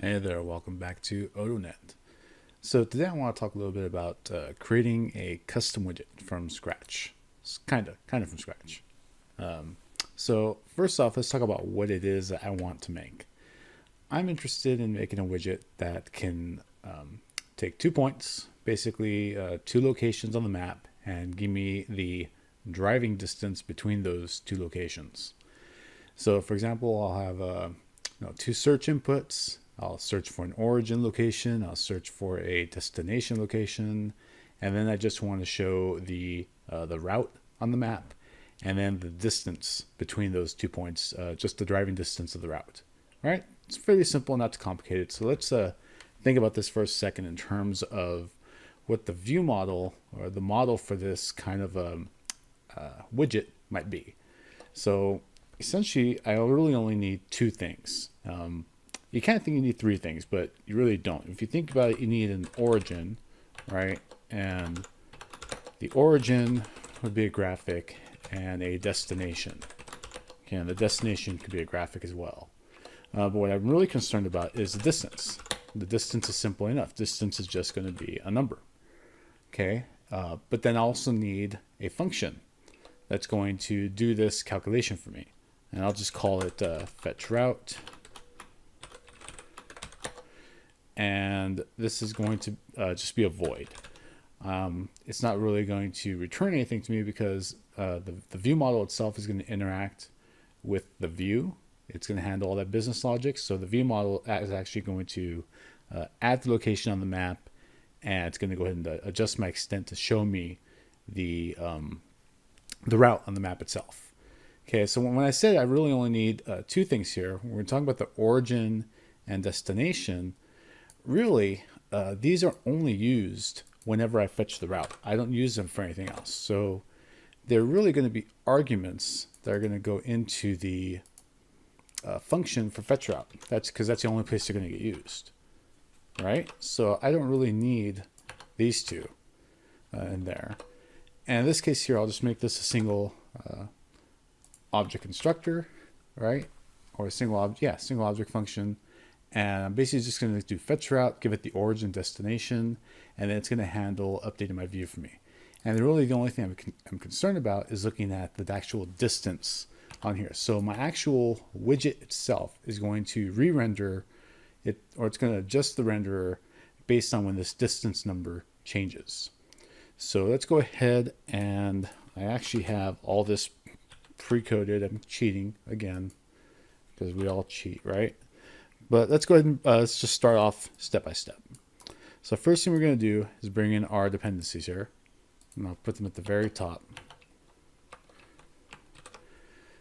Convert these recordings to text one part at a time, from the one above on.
Hey there, welcome back to AutoNet. So today I want to talk a little bit about creating a custom widget from scratch. It's kind of from scratch. So first off, let's talk about what it is that I want to make. I'm interested in making a widget that can take 2 points, basically two locations on the map, and give me the driving distance between those two locations. So for example, I'll have two search inputs. I'll search for an origin location, I'll search for a destination location, and then I just want to show the route on the map, and then the distance between those 2 points, just the driving distance of the route. All right, it's fairly simple, not too complicated. So let's think about this for a second in terms of what the view model or the model for this kind of widget might be. So essentially, I really only need two things. You kind of think you need three things, but you really don't. If you think about it, you need an origin, right? And the origin would be a graphic and a destination. Okay, and the destination could be a graphic as well. But what I'm really concerned about is the distance. The distance is simple enough. Distance is just going to be a number. Okay, but then I also need a function that's going to do this calculation for me. And I'll just call it fetch route. And this is going to just be a void. It's not really going to return anything to me because the view model itself is going to interact with the view. It's going to handle all that business logic. So the view model is actually going to add the location on the map, and it's going to go ahead and adjust my extent to show me the route on the map itself. Okay, so when I said I really only need two things here, when we're talking about the origin and destination, really, these are only used whenever I fetch the route. I don't use them for anything else. So they're really going to be arguments that are going to go into the function for fetch route. That's because that's the only place they're going to get used, right? So I don't really need these two in there. And in this case here, I'll just make this a single object constructor, right? Or a single object function. And I'm basically just going to do fetch route, give it the origin destination, and then it's going to handle updating my view for me. And really the only thing I'm concerned about is looking at the actual distance on here. So my actual widget itself is going to re-render it, or it's going to adjust the renderer based on when this distance number changes. So let's go ahead, and I actually have all this pre-coded. I'm cheating again because we all cheat, right? But let's go ahead and let's just start off step by step. So first thing we're going to do is bring in our dependencies here. And I'll put them at the very top.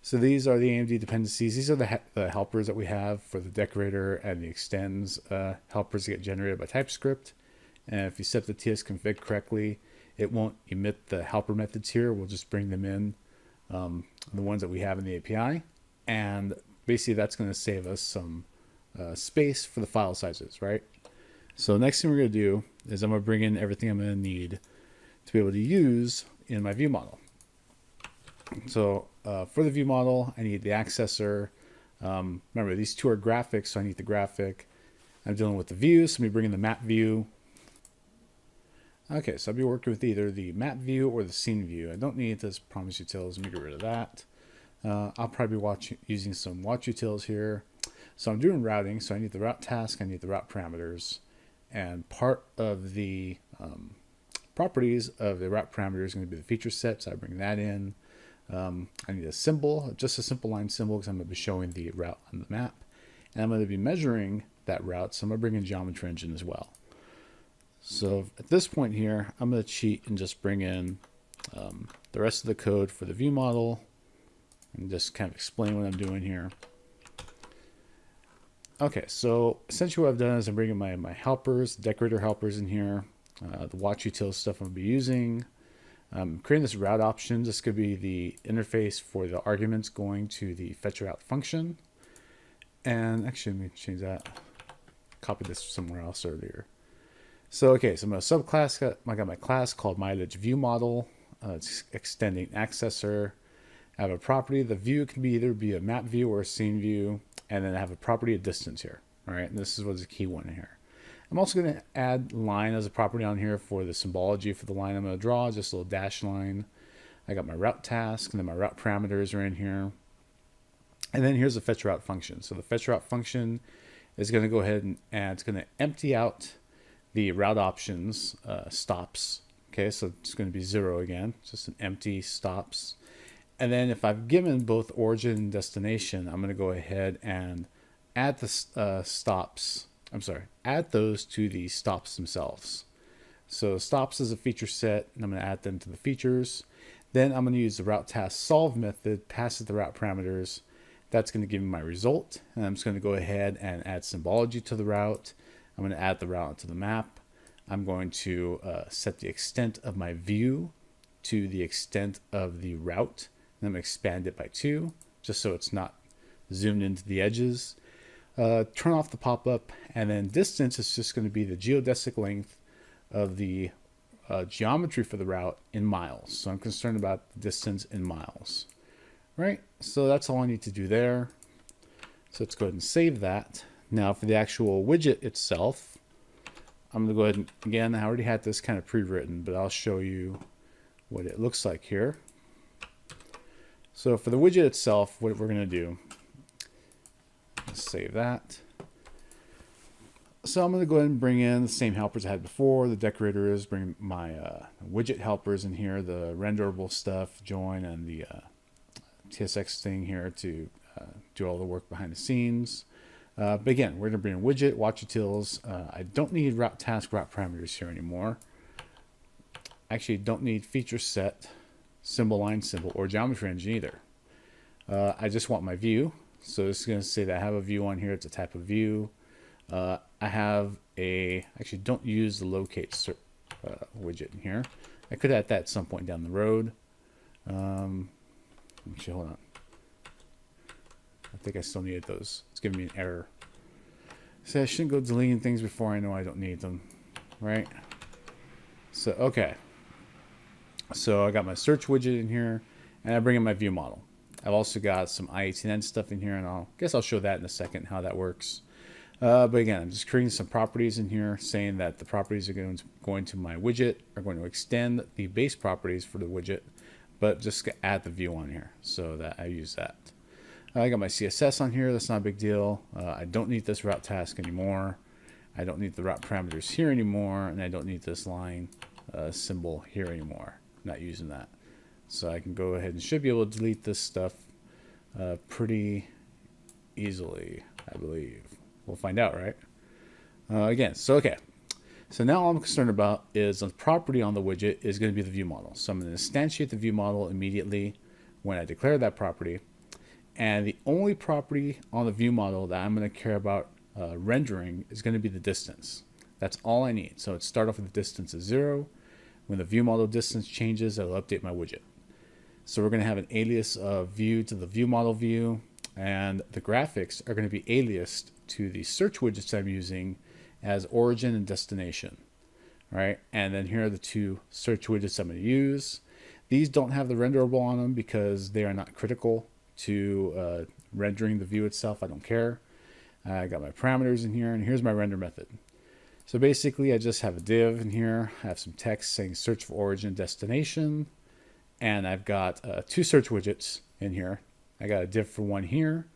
So these are the AMD dependencies. These are the helpers that we have for the decorator and the extends helpers that get generated by TypeScript. And if you set the tsconfig correctly, it won't emit the helper methods here. We'll just bring them in, the ones that we have in the API. And basically that's going to save us some space for the file sizes, right? So next thing we're going to do is I'm going to bring in everything I'm going to need to be able to use in my view model. So for the view model, I need the accessor. Remember, these two are graphics, so I need the graphic. I'm dealing with the view, so let me bring in the map view. Okay, so I'll be working with either the map view or the scene view. I don't need this promise utils. Let me get rid of that. I'll probably be using some watch utils here. So I'm doing routing, so I need the route task, I need the route parameters, and part of the properties of the route parameter is going to be the feature set, so I bring that in. I need a symbol, just a simple line symbol, because I'm going to be showing the route on the map, and I'm going to be measuring that route, so I'm going to bring in Geometry Engine as well. So at this point here, I'm going to cheat and just bring in the rest of the code for the view model, and just kind of explain what I'm doing here. Okay, so essentially what I've done is I'm bringing my helpers, decorator helpers in here, the watch util stuff I'm going to be using. Creating this route option. This could be the interface for the arguments going to the fetch route function. And actually, let me change that. Copy this somewhere else earlier. So, okay, so my subclass, I got my class called mileageViewModel. It's extending accessor. I have a property. The view can be either be a map view or a scene view. And then I have a property of distance here. All right, and this is what's a key one here. I'm also going to add line as a property on here for the symbology for the line I'm going to draw, just a little dash line. I got my route task, and then my route parameters are in here. And then here's the fetch route function. So the fetch route function is going to go ahead and it's going to empty out the route options stops. Okay, so it's going to be 0 again, just an empty stops. And then if I've given both origin and destination, I'm going to go ahead and add the stops. I'm sorry, add those to the stops themselves. So stops is a feature set, and I'm going to add them to the features. Then I'm going to use the route task solve method, pass it the route parameters. That's going to give me my result. And I'm just going to go ahead and add symbology to the route. I'm going to add the route to the map. I'm going to set the extent of my view to the extent of the route. And I'm going to expand it by 2, just so it's not zoomed into the edges. Turn off the pop-up, and then distance is just going to be the geodesic length of the geometry for the route in miles. So I'm concerned about the distance in miles. Right, so that's all I need to do there. So let's go ahead and save that. Now for the actual widget itself, I'm going to go ahead and, again, I already had this kind of pre-written, but I'll show you what it looks like here. So for the widget itself, what we're going to do, let's save that. So I'm going to go ahead and bring in the same helpers I had before. The decorators, bring my widget helpers in here, the renderable stuff, join, and the TSX thing here to do all the work behind the scenes. But again, we're going to bring in widget, watch utils. I don't need route task, route parameters here anymore. Actually, don't need feature set, symbol, line symbol, or geometry engine either. I just want my view. So this is going to say that I have a view on here. It's a type of view. I have actually don't use the locate widget in here. I could add that at some point down the road. Actually, hold on. I think I still needed those. It's giving me an error. So I shouldn't go deleting things before I know I don't need them, right? So, okay. So I got my search widget in here, and I bring in my view model. I've also got some I18N stuff in here, and I guess I'll show that in a second, how that works. But again, I'm just creating some properties in here, saying that the properties are going to my widget are going to extend the base properties for the widget, but just add the view on here so that I use that. I got my CSS on here. That's not a big deal. I don't need this route task anymore. I don't need the route parameters here anymore, and I don't need this line symbol here anymore. I'm not using that. So I can go ahead and should be able to delete this stuff pretty easily, I believe. We'll find out, right? Again, so okay. So now all I'm concerned about is the property on the widget is going to be the view model. So I'm going to instantiate the view model immediately when I declare that property. And the only property on the view model that I'm going to care about rendering is going to be the distance. That's all I need. So it start off with the distance of 0. When the view model distance changes, it'll update my widget. So we're going to have an alias of view to the view model view, and the graphics are going to be aliased to the search widgets I'm using as origin and destination. Right? And then here are the 2 search widgets I'm going to use. These don't have the renderable on them because they are not critical to rendering the view itself. I don't care. I got my parameters in here, and here's my render method. So basically, I just have a div in here. I have some text saying search for origin destination, and I've got 2 search widgets in here. I got a div for one here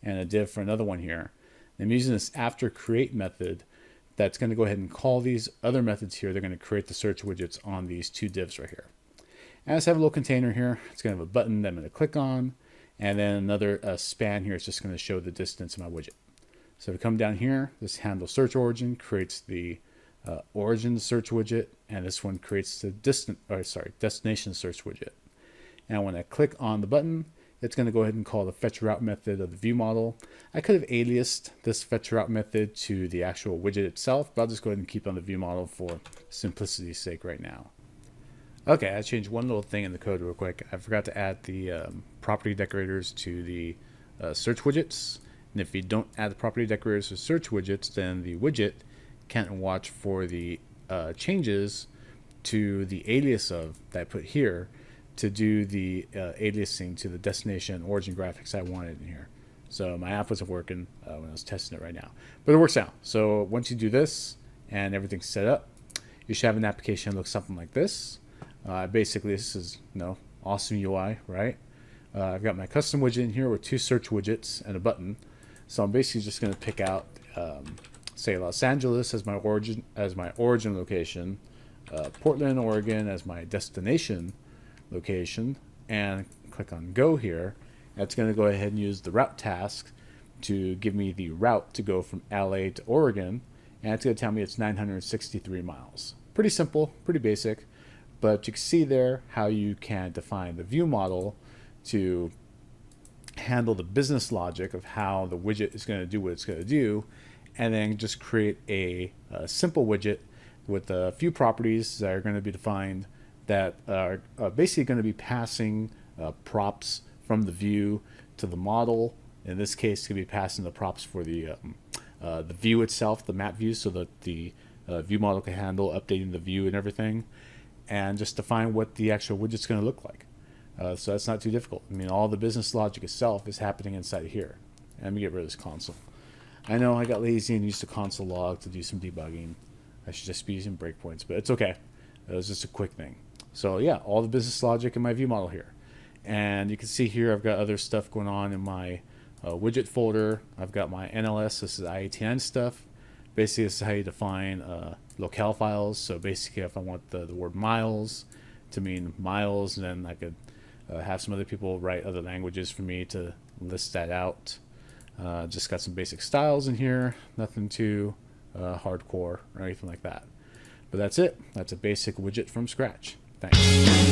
and a div for another one here. I'm using this after create method that's going to go ahead and call these other methods here. They're going to create the search widgets on these 2 divs right here. And I just have a little container here. It's going to have a button that I'm going to click on, and then another span here is just going to show the distance of my widget. So if we come down here, this handle search origin creates the origin search widget, and this one creates the destination search widget. And when I click on the button, it's going to go ahead and call the fetch route method of the view model. I could have aliased this fetch route method to the actual widget itself, but I'll just go ahead and keep on the view model for simplicity's sake right now. Okay, I changed one little thing in the code real quick. I forgot to add the property decorators to the search widgets. And if you don't add the property decorators to search widgets, then the widget can't watch for the changes to the alias of that I put here to do the aliasing to the destination origin graphics I wanted in here. So my app wasn't working when I was testing it right now, but it works now. So once you do this and everything's set up, you should have an application that looks something like this. Basically, this is awesome UI, right? I've got my custom widget in here with 2 search widgets and a button. So I'm basically just going to pick out, say, Los Angeles as my origin location, Portland, Oregon as my destination location, and click on Go here. That's going to go ahead and use the route task to give me the route to go from LA to Oregon, and it's going to tell me it's 963 miles. Pretty simple, pretty basic, but you can see there how you can define the view model to handle the business logic of how the widget is going to do what it's going to do, and then just create a simple widget with a few properties that are going to be defined that are basically going to be passing props from the view to the model. In this case, it's going to be passing the props for the view itself, the map view, so that the view model can handle updating the view and everything, and just define what the actual widget's going to look like. So that's not too difficult. I mean, all the business logic itself is happening inside here. And let me get rid of this console. I know I got lazy and used the console log to do some debugging. I should just be using breakpoints, but it's okay. It was just a quick thing. So yeah, all the business logic in my view model here. And you can see here I've got other stuff going on in my widget folder. I've got my NLS, this is IATN stuff. Basically, this is how you define locale files. So basically, if I want the word miles to mean miles, then I could have some other people write other languages for me to list that out. Just got some basic styles in here, nothing too hardcore or anything like that. But that's it. That's a basic widget from scratch. Thanks.